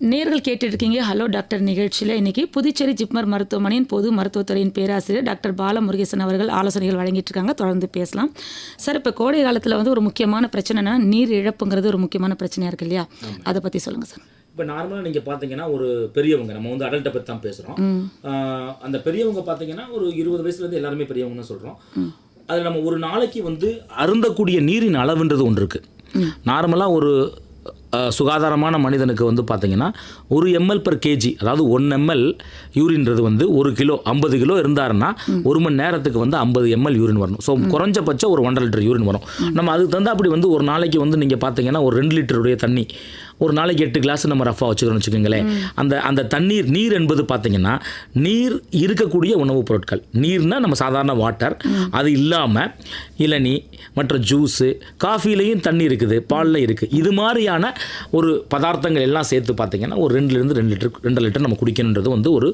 நேர்கள் கேட்டுருக்கீங்க hello doctor நிகழ்ச்சியில் இன்றைக்கி புதுச்சேரி ஜிப்மர் மருத்துவமனையின் பொது மருத்துவத்துறையின் பேராசிரியர் டாக்டர் பாலமுருகேசன் அவர்கள் ஆலோசனைகள் வழங்கிட்டு இருக்காங்க. தொடர்ந்து பேசலாம் சார். இப்போ கோடை காலத்தில் வந்து ஒரு முக்கியமான பிரச்சனைனா நீர் இழப்புங்கிறது ஒரு முக்கியமான பிரச்சனையாக இருக்குது இல்லையா? அதை பற்றி சொல்லுங்கள் சார். இப்போ நார்மலாக நீங்கள் பார்த்தீங்கன்னா ஒரு பெரியவங்க, நம்ம வந்து அடல்ட்டை பற்றி தான் பேசுகிறோம். அந்த பெரியவங்க பார்த்தீங்கன்னா ஒரு 20 வயசுலேருந்து எல்லாருமே பெரியவங்க தான் சொல்கிறோம். அதில் நம்ம ஒரு நாளைக்கு வந்து அருந்தக்கூடிய நீரின் அளவுன்றது ஒன்று இருக்குது. நார்மலாக ஒரு சுகாதாரமான மனிதனுக்கு வந்து பார்த்தீங்கன்னா 1 ml/kg, அதாவது 1 ml யூரின்றது வந்து 1 கிலோ 50 கிலோ இருந்தாருன்னா 1 மணி நேரத்துக்கு வந்து 50 ml யூரின் வரணும். ஸோ குறைஞ்சபட்சம் ஒரு 1.5 லிட்டர் யூரின் வரும். நம்ம அதுக்கு தந்தா அப்படி வந்து ஒரு நாளைக்கு வந்து நீங்கள் பார்த்தீங்கன்னா ஒரு 2 லிட்டருடைய தண்ணி ஒரு நாளைக்கு 8 கிளாஸ் நம்ம ரஃபாக வச்சுக்கிறோம்னு வச்சுக்கோங்களேன். அந்த தண்ணீர் நீர் என்பது பார்த்தீங்கன்னா நீர் இருக்கக்கூடிய உணவுப் பொருட்கள். நீர்னால் நம்ம சாதாரண வாட்டர், அது இல்லாமல் இளநீ மற்ற ஜூஸு, காஃபிலையும் தண்ணி இருக்குது, பாலில் இருக்குது. இது மாதிரியான ஒரு பதார்த்தங்கள் எல்லாம் சேர்த்து பார்த்தீங்கன்னா ஒரு 2 லிட்டர் நம்ம குடிக்கணுன்றது வந்து ஒரு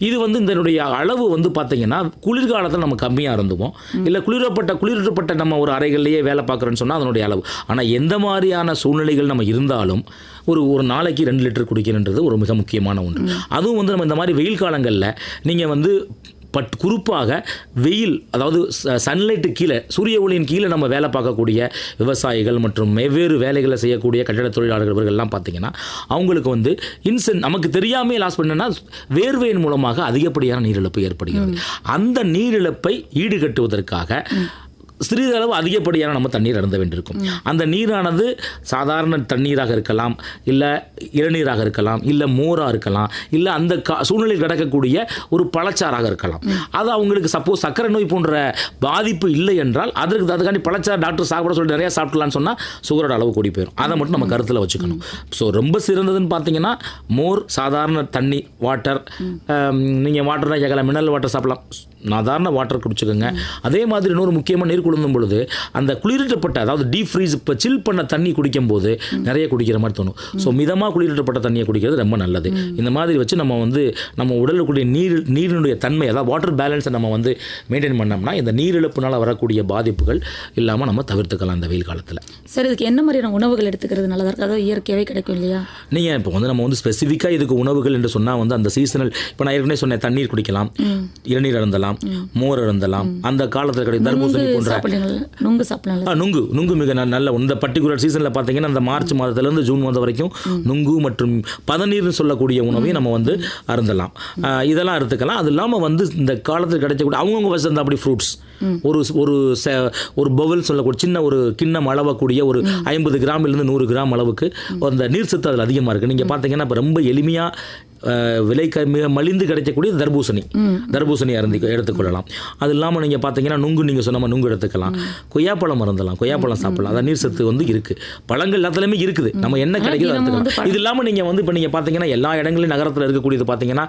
இது வந்து இதனுடைய அளவு வந்து பார்த்தீங்கன்னா குளிர்காலத்தில் நம்ம கம்மியாக இருந்துவோம். இல்லை குளிரூட்டப்பட்ட நம்ம ஒரு அறைகள்லேயே வேலை பார்க்குறோன்னு சொன்னால் அதனுடைய அளவு. ஆனால் எந்த மாதிரியான சூழ்நிலைகள் நம்ம இருந்தாலும் ஒரு நாளைக்கு 2 லிட்டர் குடிக்கணுன்றது ஒரு மிக முக்கியமான ஒன்று. அதுவும் வந்து நம்ம இந்த மாதிரி வெயில் காலங்களில் நீங்கள் வந்து குறிப்பாக வெயில், அதாவது சன்லைட்டு கீழே, சூரிய ஒளியின் கீழே நம்ம வேலை பார்க்கக்கூடிய விவசாயிகள் மற்றும் வெவ்வேறு வேலைகளை செய்யக்கூடிய கட்டட தொழிலாளர்கள் இவர்கள்லாம் பார்த்தீங்கன்னா அவங்களுக்கு வந்து நமக்கு தெரியாமல் லாஸ் பண்ணனா வேர்வையின் மூலமாக அதிகப்படியான நீரிழப்பு ஏற்படுகிறது. அந்த நீரிழப்பை ஈடுகட்டுவதற்காக சிறிதளவு அதிகப்படியான நம்ம தண்ணீர் அருந்த வேண்டியிருக்கும். அந்த நீரானது சாதாரண தண்ணீராக இருக்கலாம், இல்லை இளநீராக இருக்கலாம், இல்லை மோராக இருக்கலாம், இல்லை அந்த சூழ்நிலையில் கிடக்கக்கூடிய ஒரு பழச்சாறாக இருக்கலாம். அது அவங்களுக்கு சப்போஸ் சர்க்கரை நோய் போன்ற பாதிப்பு இல்லை என்றால் அதுக்காண்டி பழச்சாறு டாக்டர் சாப்பிட சொல்லி நிறையா சாப்பிடலான்னு சொன்னால் சுகரோட அளவு கூடி போயிடும். அதை மட்டும் நம்ம கருத்தில் வச்சுக்கணும். ஸோ ரொம்ப சிறந்ததுன்னு பார்த்தீங்கன்னா மோர், சாதாரண தண்ணி, வாட்டர். நீங்கள் வாட்டர்னா கேட்கலாம், மினரல் வாட்டர் சாப்பிடலாம், சாதாரண வாட்டர் குடிச்சுக்கோங்க. அதே மாதிரி இன்னொரு முக்கியமாக நீர் குளிர்ந்தும் பொழுது அந்த குளிரூட்டப்பட்ட, அதாவது டீப் ஃப்ரீஸ், இப்போ சில் பண்ண தண்ணி குடிக்கும் போது நிறைய குடிக்கிற மாதிரி தோணும். ஸோ மிதமாக குளிரூட்டப்பட்ட தண்ணியை குடிக்கிறது ரொம்ப நல்லது. இந்த மாதிரி வச்சு நம்ம வந்து நம்ம உடலுக்குடைய நீரினுடைய தன்மை, அதாவது வாட்டர் பேலன்ஸை நம்ம வந்து மெயின்டைன் பண்ணோம்னா இந்த நீரிழப்புனால் வரக்கூடிய பாதிப்புகள் இல்லாமல் நம்ம தவிர்த்துக்கலாம் இந்த வெயில் காலத்தில். சார், இதுக்கு என்ன மாதிரியான உணவுகள் எடுத்துக்கிறது நல்லதாக இருக்குது? அதாவது இயற்கையாகவே கிடைக்கும் இல்லையா? நீங்கள் இப்போ வந்து நம்ம வந்து ஸ்பெசிஃபிக்காக இதுக்கு உணவுகள் என்று சொன்னால் வந்து அந்த சீசனல், இப்போ நான் ஏற்கனவே சொன்னேன், தண்ணீர் குடிக்கலாம், இளநீர் அருந்தலாம், மோர் அருந்தலாம். அந்த காலத்தில் கிடைக்கும் தர்பூசணி போன்ற நுங்கு மிக நல்ல இந்த பர்டிகுலர் சீசனில் பார்த்தீங்கன்னா அந்த மார்ச் மாதத்துலேருந்து ஜூன் மாதம் வரைக்கும் நுங்கு மற்றும் பதநீர்னு சொல்லக்கூடிய உணவையும் நம்ம வந்து அருந்தலாம். இதெல்லாம் அறுத்துக்கலாம். அது இல்லாமல் வந்து இந்த காலத்தில் கிடைக்கக்கூடிய அவங்கவுங்க வசந்த அப்படி ஃப்ரூட்ஸ் ஒரு பவுல் சொல்லக்கூடிய சின்ன ஒரு கிண்ணம் அளவக்கூடிய ஒரு 50 கிராமிலிருந்து 100 கிராம் அளவுக்கு அந்த நீர் சத்து அதில் அதிகமாக இருக்குது. நீங்கள் பார்த்தீங்கன்னா இப்போ ரொம்ப எளிமையாக விலை மிக மலிந்து கிடைக்கக்கூடிய தர்பூசணி எடுத்துக்கொள்ளலாம். அது இல்லாமல் நீங்கள் பார்த்தீங்கன்னா நுங்கு, நீங்கள் சொன்ன நுங்கு எடுத்துக்கலாம். கொய்யாப்பழம் அருந்தலாம், கொய்யாப்பழம் சாப்பிடலாம். அதான் நீர் சத்து வந்து இருக்குது. பழங்கள் எல்லாத்துலேயுமே இருக்குது. நம்ம என்ன கிடைக்குதோ எடுத்துக்கலாம். இது இல்லாமல் நீங்கள் வந்து இப்போ நீங்கள் பார்த்தீங்கன்னா எல்லா இடங்களிலும் நகரத்தில் இருக்கக்கூடியது பார்த்தீங்கன்னா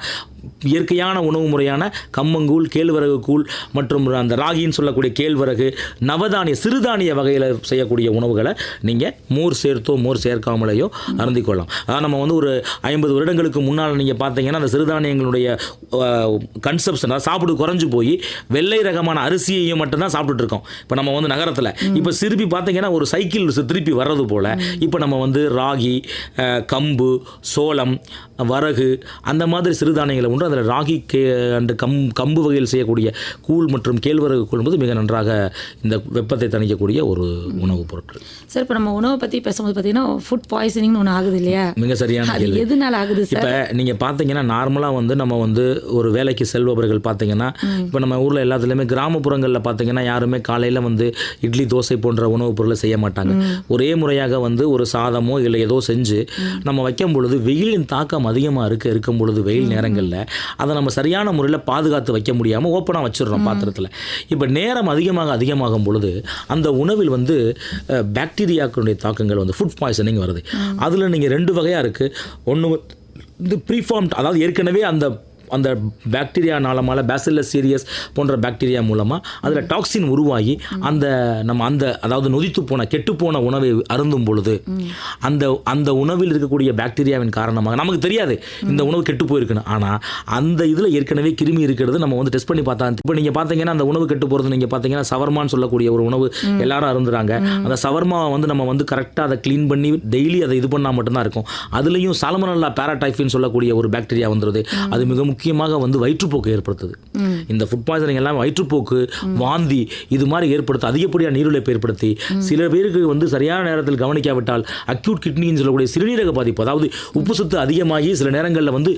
இயற்கையான உணவு முறையான கம்மங்கூழ், கேழ்வரகு கூழ் மற்றும் அந்த ராகின்னு சொல்லக்கூடிய கேழ்வரகு, நவதானிய சிறுதானிய வகையில் செய்யக்கூடிய உணவுகளை நீங்கள் மோர் சேர்த்தோ மோர் சேர்க்காமலேயோ அருந்திக்கொள்ளலாம். அதான் நம்ம வந்து ஒரு 50 வருடங்களுக்கு முன்னால் நீங்கள் பார்த்தீங்கன்னா அந்த சிறுதானியங்களுடைய கன்சப்ஷன், சாப்பிடு குறைஞ்சு போய் வெள்ளை ரகமான அரிசியையும் மட்டும்தான் சாப்பிட்டுட்டு இருக்கோம். இப்போ நம்ம வந்து நகரத்தில் இப்போ திருப்பி பார்த்தீங்கன்னா ஒரு சைக்கிள் திருப்பி வர்றது போல் இப்போ நம்ம வந்து ராகி, கம்பு, சோளம், வரகு அந்த மாதிரி சிறுதானியங்களை உண்டு. அதில் ராகி அண்டு கம்பு வகையில் செய்யக்கூடிய கூழ் மற்றும் கேழ்வரகு கூழ் என்பது மிக நன்றாக இந்த வெப்பத்தை தணிக்கக்கூடிய ஒரு உணவுப் பொருட்கள். சார், இப்போ நம்ம உணவை பற்றி பேசும்போது பார்த்தீங்கன்னா ஃபுட் பாய்சனிங்னு ஒன்று ஆகுது இல்லையா? மிக சரியான கேள்வி. எதனால ஆகுது சார்? இப்போ நீங்கள் பார்த்தீங்கன்னா நார்மலாக வந்து நம்ம வந்து ஒரு வேலைக்கு செல்பவர்கள் பார்த்தீங்கன்னா இப்போ நம்ம ஊரில் எல்லாத்துலேயுமே கிராமப்புறங்களில் பார்த்தீங்கன்னா யாருமே காலையில் வந்து இட்லி, தோசை போன்ற உணவுப் பொருளை செய்ய மாட்டாங்க. ஒரே முறையாக வந்து ஒரு சாதமோ இல்லை ஏதோ செஞ்சு நம்ம வைக்கும் பொழுது வெயிலின் தாக்கம் அதிகமாக இருக்கும் பொழுது வெயில் நேரங்களில் அதை நம்ம சரியான முறையில் பாதுகாத்து வைக்க முடியாமல் ஓப்பனாக வச்சிடுறோம் பாத்திரத்தில். இப்போ நேரம் அதிகமாகும் பொழுது அந்த உணவில் வந்து பாக்டீரியாக்களுடைய தாக்கங்கள் வந்து ஃபுட் பாய்சனிங் வருது. அதில் நீங்கள் 2 வகையாக இருக்குது. ஒன்று வந்து ப்ரீஃபார்ம்ட், அதாவது ஏற்கனவே அந்த அந்த பாக்டீரியானால பேசிலஸ் சீரியஸ் போன்ற பாக்டீரியா மூலமாக அதில் டாக்ஸின் உருவாகி அதாவது நொதித்து போன கெட்டுப்போன உணவை அருந்தும் பொழுது அந்த உணவில் இருக்கக்கூடிய பாக்டீரியாவின் காரணமாக நமக்கு தெரியாது இந்த உணவு கெட்டு போயிருக்குன்னு. ஆனால் அந்த இதில் ஏற்கனவே கிருமி இருக்கிறது நம்ம வந்து டெஸ்ட் பண்ணி பார்த்தா. இப்போ நீங்கள் பார்த்தீங்கன்னா அந்த உணவு கெட்டு போகிறது நீங்கள் பார்த்தீங்கன்னா சவர்மான்னு சொல்லக்கூடிய ஒரு உணவு எல்லாரும் அருந்துறாங்க. அந்த சவர்மாவை வந்து நம்ம வந்து கரெக்டாக அதை க்ளீன் பண்ணி டெய்லி அதை இது பண்ணால் மட்டும்தான் இருக்கும். அதுலேயும் சால்மனல்லா பாராடைஃபின்னு சொல்லக்கூடிய ஒரு பாக்டீரியா வந்துடுது. அது மிக முக்கியமாக வந்து வயிற்றுப்போக்கு ஏற்படுத்துது. இந்த ஃபுட் பாய்சனிங் எல்லாம் வயிற்றுப்போக்கு, வாந்தி இது மாதிரி ஏற்படுத்தி அதிகப்படியாக நீரிழிப்பை ஏற்படுத்தி சில பேருக்கு வந்து சரியான நேரத்தில் கவனிக்காவிட்டால் அக்யூட் கிட்னின்னு சொல்லக்கூடிய சிறுநீரக பாதிப்பு, அதாவது உப்பு சத்து அதிகமாகி சில நேரங்களில் வந்து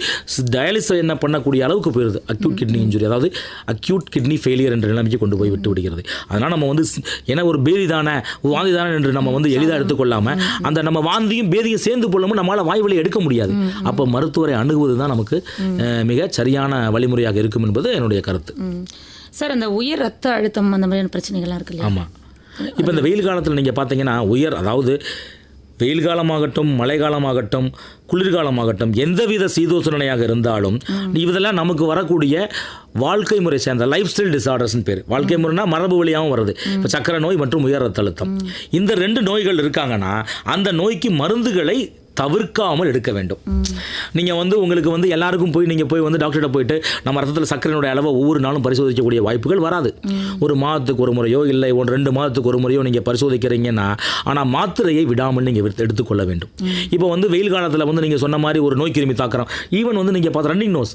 டயாலிசிஸ் என்ன பண்ணக்கூடிய அளவுக்கு போயிடுது. அக்யூட் கிட்னி இன்ஜுரி, அதாவது அக்யூட் கிட்னி ஃபெயிலியர் என்ற நிலைமைக்கு கொண்டு போய் விட்டு விடுகிறது. அதனால் நம்ம வந்து ஏன்னா ஒரு பேதி தானே வாந்தி தானே என்று நம்ம வந்து எளிதாக எடுத்துக்கொள்ளாமல் அந்த நம்ம வாந்தியும் பேதியும் சேர்ந்து கொள்ளாமல் நம்மளால் வாய் வழி எடுக்க முடியாது. அப்போ மருத்துவரை அணுகுவது தான் நமக்கு மிக சரியான வழிமுறையாக இருக்கும் என்பது என்னுடைய கருத்து. சார், அந்த உயர் ரத்த அழுத்தம் அந்த மாதிரியான பிரச்சனைகள்லாம் இருக்கு இல்லையா? ஆமாம். இப்போ இந்த வெயில் காலத்தில் நீங்கள் பார்த்தீங்கன்னா அதாவது வெயில் காலமாகட்டும், மழை காலமாகட்டும், குளிர்காலமாகட்டும், எந்தவித சீதோசனையாக இருந்தாலும் இதெல்லாம் நமக்கு வரக்கூடிய வாழ்க்கை முறை சேர்ந்த லைஃப் ஸ்டைல் டிசார்டர்ஸ்னு பேர். வாழ்க்கை முறைனா மரபு வழியாகவும் வருது. இப்போ சக்கரை நோய் மற்றும் உயர் ரத்த அழுத்தம், இந்த 2 நோய்கள் இருக்காங்கன்னா அந்த நோய்க்கு மருந்துகளை தவிர்க்காமல் எடுக்க வேண்டும். நீங்கள் வந்து உங்களுக்கு வந்து எல்லாருக்கும் நீங்கள் போய் வந்து டாக்டர்கிட்ட போயிட்டு நம்ம ரத்தத்தில் சர்க்கரையினுடைய அளவை ஒவ்வொரு நாளும் பரிசோதிக்கக்கூடிய வாய்ப்புகள் வராது. ஒரு மாதத்துக்கு ஒரு முறையோ இல்லை 2 மாதத்துக்கு ஒரு முறையோ நீங்கள் பரிசோதிக்கிறீங்கன்னா, ஆனால் மாத்திரையை விடாமல் நீங்கள் எடுத்துக்கொள்ள வேண்டும். இப்போ வந்து வெயில் காலத்தில் வந்து நீங்கள் சொன்ன மாதிரி ஒரு நோய் கிருமி தாக்குறோம், ஈவன் வந்து நீங்கள் பார்த்து ரன்னிங் நோஸ்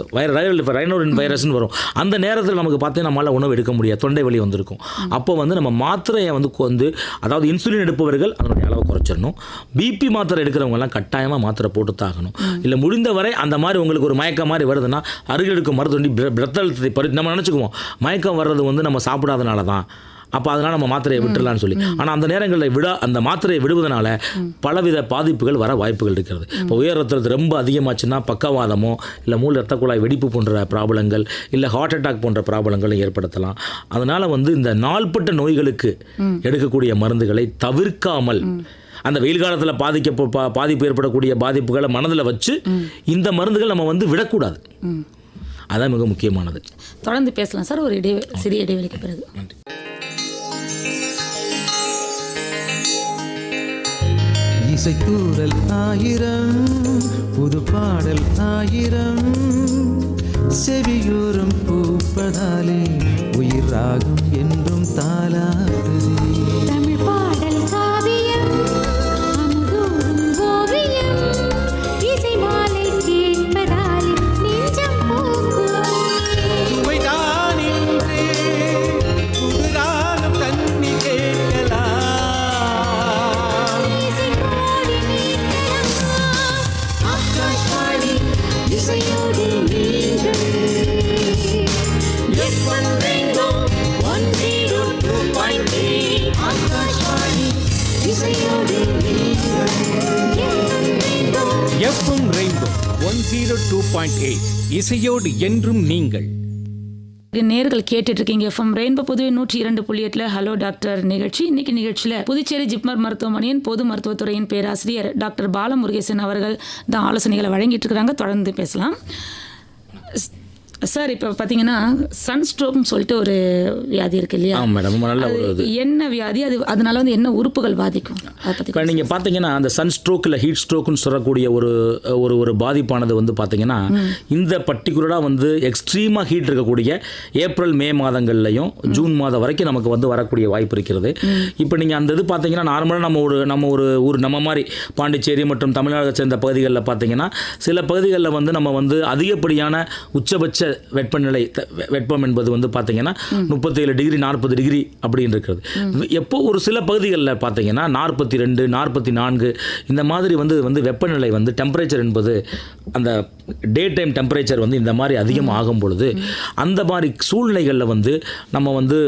ரைனோரின் வைரஸ்னு வரும். அந்த நேரத்தில் நமக்கு பார்த்து நம்மளால் உணவு எடுக்க முடியாது, தொண்டை வலி வந்திருக்கும். அப்போ வந்து நம்ம மாத்திரையை வந்து அதாவது இன்சுலின் எடுப்பவர்கள் அதனுடைய அளவை குறைச்சிடணும். பிபி மாத்திரை எடுக்கிறவங்கலாம் கட்டாயமாக மாத்திரை போட்டு தாகணும். இல்லை முடிந்தவரை அந்த மாதிரி உங்களுக்கு ஒரு மயக்கம் மாதிரி வருதுன்னா அருகில் இருக்கும் மருத்துவண்டி ரத்த அழுத்தத்தை நம்ம நினச்சிக்குவோம் மயக்கம் வர்றது வந்து நம்ம சாப்பிடாதனால தான், அப்போ அதனால் நம்ம மாத்திரையை விட்டுடலான்னு சொல்லி. ஆனால் அந்த நேரங்களில் அந்த மாத்திரையை விடுவதனால பலவித பாதிப்புகள் வர வாய்ப்புகள் இருக்கிறது. இப்போ உயர் ரத்தத்தில் ரொம்ப அதிகமாச்சுன்னா பக்கவாதமோ இல்லை மூல ரத்த குழாய் வெடிப்பு போன்ற ப்ராப்ளங்கள் இல்லை ஹார்ட் அட்டாக் போன்ற ப்ராப்ளங்களும் ஏற்படுத்தலாம். அதனால் வந்து இந்த நாள்பட்ட நோய்களுக்கு எடுக்கக்கூடிய மருந்துகளை தவிர்க்காமல் அந்த வெயில் காலத்தில் பாதிப்பு ஏற்படக்கூடிய பாதிப்புகளை மனதில் வச்சு இந்த மருந்துகள் நம்ம வந்து விடக்கூடாது. அதான் மிக முக்கியமானது. தொடர்ந்து பேசலாம் சார், ஒரு சிறிய இடைவெளிக்கு பிறகு. நன்றி. இசைத்தூரல் 1000 புது பாடல் 1000 செவியூரும் பூப்பதாலே உயிர் ராகம் என்றும் தாலாடுதே. தமிழ் பாடல் காவியம் அமுதூரும் ஓவியம் இசை மாலை கேட்பதாலே நெஞ்சம் பூக்கும். சுவைதான் இன்றே புது ராகம் தண்ணி கேட்கலாம். இசை கோடி மீட்கலாம். ஆகாஷ்வாணி இசையோடு நீங்கள். FM Rainbow 102.3. ஆகாஷ்வாணி இசையோடு நீங்கள். எஃப்எம் ரெயின்போ 102.8 இசையோடு என்றும் நீங்கள். நேர்கள் கேட்டுட்டு இருக்கீங்க FM rainbow Puduvai 102.8 hello doctor நிகழ்ச்சி. இன்னைக்கு நிகழ்ச்சியில் புதுச்சேரி ஜிப்மர் மருத்துவமனையின் பொது மருத்துவத்துறையின் பேராசிரியர் டாக்டர் பாலமுருகேசன் அவர்கள் தான் ஆலோசனைகளை வழங்கிட்டு இருக்கிறாங்க. தொடர்ந்து பேசலாம் சார். இப்போ பார்த்தீங்கன்னா சன்ஸ்ட்ரோக்னு சொல்லிட்டு ஒரு வியாதி இருக்கு இல்லையா? மேடம், நல்ல ஒரு என்ன வியாதி அது? அதனால வந்து என்ன உறுப்புகள் பாதிக்கும்? இப்போ நீங்கள் பார்த்தீங்கன்னா அந்த சன்ஸ்ட்ரோக் இல்லை ஹீட் ஸ்ட்ரோக்குன்னு சொல்லக்கூடிய ஒரு பாதிப்பானது வந்து பார்த்தீங்கன்னா இந்த பர்டிகுலராக வந்து எக்ஸ்ட்ரீமாக ஹீட் இருக்கக்கூடிய ஏப்ரல் மே மாதங்கள்லையும் ஜூன் மாதம் வரைக்கும் நமக்கு வந்து வரக்கூடிய வாய்ப்பு இருக்கிறது. இப்போ நீங்கள் அந்த இது பார்த்தீங்கன்னா நார்மலாக நம்ம ஒரு ஊர் நம்ம மாதிரி பாண்டிச்சேரி மற்றும் தமிழ்நாடு சேர்ந்த பகுதிகளில் பார்த்தீங்கன்னா சில பகுதிகளில் வந்து நம்ம வந்து அதிகப்படியான உச்சபட்ச வெப்பம் என்பது வந்து பார்த்தீங்கன்னா 37 டிகிரி 40 டிகிரி அப்படின்னு இருக்கிறது. எப்போ ஒரு சில பகுதிகளில் பார்த்தீங்கன்னா 42 44 இந்த மாதிரி வந்து வெப்பநிலை வந்து டெம்பரேச்சர் என்பது அந்த டே டைம் டெம்பரேச்சர் வந்து இந்த மாதிரி அதிகமாக ஆகும் பொழுது அந்த மாதிரி சூழ்நிலைகளில் வந்து நம்ம வந்து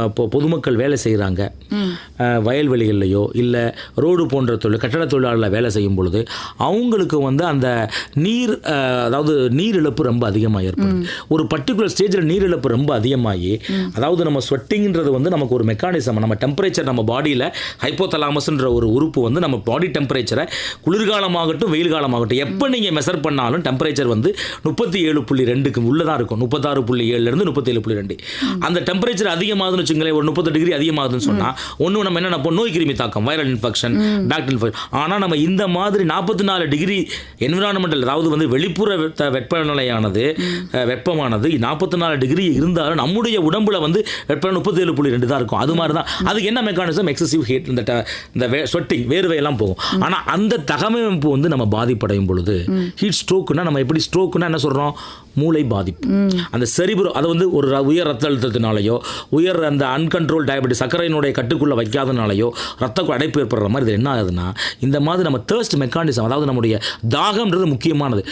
இப்போ பொதுமக்கள் வேலை செய்கிறாங்க வயல்வெளிகள்லையோ இல்லை ரோடு போன்ற கட்டட தொழிலாளர்கள் வேலை செய்யும் பொழுது அவங்களுக்கு வந்து அந்த அதாவது நீர் இழப்பு ரொம்ப அதிகமாக ஏற்படும். ஒரு பர்டிகுலர் ஸ்டேஜில் நீரிழப்பு ரொம்ப அதிகமாகி, அதாவது நம்ம ஸ்வெட்டிங்கிறது வந்து நமக்கு ஒரு மெக்கானிசம். நம்ம டெம்பரேச்சர் நம்ம பாடியில் ஹைப்போதலாமஸ்ன்ற ஒரு உறுப்பு வந்து நம்ம பாடி டெம்பரேச்சரை குளிர்காலமாகட்டும் வெயில் காலமாகட்டும் எப்போ நீங்கள் மெஷர் பண்ணாலும் டெம்பரேச்சர் வந்து 37.2க்கு உள்ளே தான் இருக்கும். 36.7லேருந்து 37.2. அந்த டெம்பரேச்சர் அதிகமாகுதுன்னு வச்சுங்களேன், ஒரு 30 டிகிரி அதிகமாகுதுன்னு சொன்னால் ஒன்றும் நம்ம என்ன நினைப்போம், நோய் கிருமி தாக்கம், வைரல் இன்ஃபெக்ஷன், பாக்டீரியல் இன்ஃபெக்ஷன். ஆனால் நம்ம இந்த மாதிரி 44 டிகிரி என்விரான்மெண்டல், அதாவது வந்து வெளிப்புற வெப்பநிலையானது வெப்பமானது 44 டிகிரி இருந்தாலும் நம்முடைய உடம்புல வந்து வெப்பம் 37.2 தான் இருக்கும். அது மாதிரி தான் அதுக்கு என்ன மெக்கானிசம், எக்ஸசிவ் ஹீட், இந்த ஸ்வெட்டிங், வேர்வையெல்லாம் போகும். ஆனால் அந்த தகவமைப்பு வந்து நம்ம பாதிப்படையும் பொழுது ஹீட் ஸ்ட்ரோக்குன்னா, நம்ம எப்படி ஸ்ட்ரோக்குன்னா என்ன சொல்கிறோம், மூளை பாதிப்பு. அந்த செரிப்ரோ, அது வந்து ஒரு உயர் ரத்த அழுத்தத்தினாலேயோ உயர் அந்த அன்கண்ட்ரோல் டயபெட்டிஸ், சர்க்கரையினுடைய கட்டுக்குள்ளே வைக்காதனாலேயோ ரத்த அடைப்பு ஏற்படுற மாதிரி இது என்ன ஆகுதுன்னா, இந்த மாதிரி நம்ம தேர்ஸ்ட் மெக்கானிசம், அதாவது நம்முடைய தாகம்ன்றது முக்கியமானது.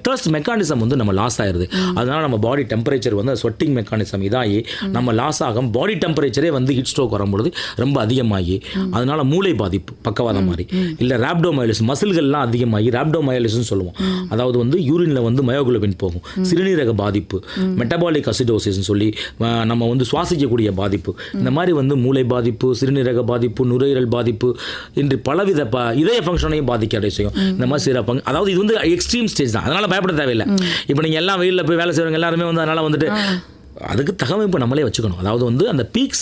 தேர்ஸ்ட் மெக்கானிசம் வந்து நம்ம லாஸ் ஆயிடுது. அதனால நம்ம பாடி டெம்பரேச்சர் வந்து ஸ்வெட்டிங் மெக்கானிசம் இதாகி நம்ம லாஸ் ஆகும். பாடி டெம்பரேச்சரே வந்து ஹீட் ஸ்ட்ரோக் வரும்பொழுது ரொம்ப அதிகமாகி, அதனால மூளை பாதிப்பு, பக்கவாதம் மாதிரி, இல்லை ராப்டோமயலிஸ், மசில்கள்லாம் அதிகமாகி ராப்டோமயலிஸ்ன்னு சொல்லுவோம். அதாவது வந்து யூரினில் வந்து மயோகுளோபின் போகும். சிறுநீரக பாதிப்பு, மெட்டபாலிக் அசிடோசிஸ்ன்னு சொல்லி நம்ம வந்து சுவாசிக்கக்கூடிய பாதிப்பு, இந்த மாதிரி வந்து மூளை பாதிப்பு, சிறுநீரக பாதிப்பு, நுரையீரல் பாதிப்பு, இன்று பலவித இதய ஃபங்க்ஷனையும் பாதிக்க செய்யும். இந்த மாதிரி சிறப்பு, அதாவது இது வந்து எக்ஸ்ட்ரீம் ஸ்டேஜ் தான். அதனால் பயப்பட தேவையில்லை. இப்போ நீங்கள் எல்லாம் வெயிலில் போய் வேலை செய்கிறவங்க எல்லாருமே வந்து அதனால் வந்துட்டு அதுக்கு தகவமைப்பு நம்மளே வச்சுக்கணும். அதாவது வந்து அந்த பீக்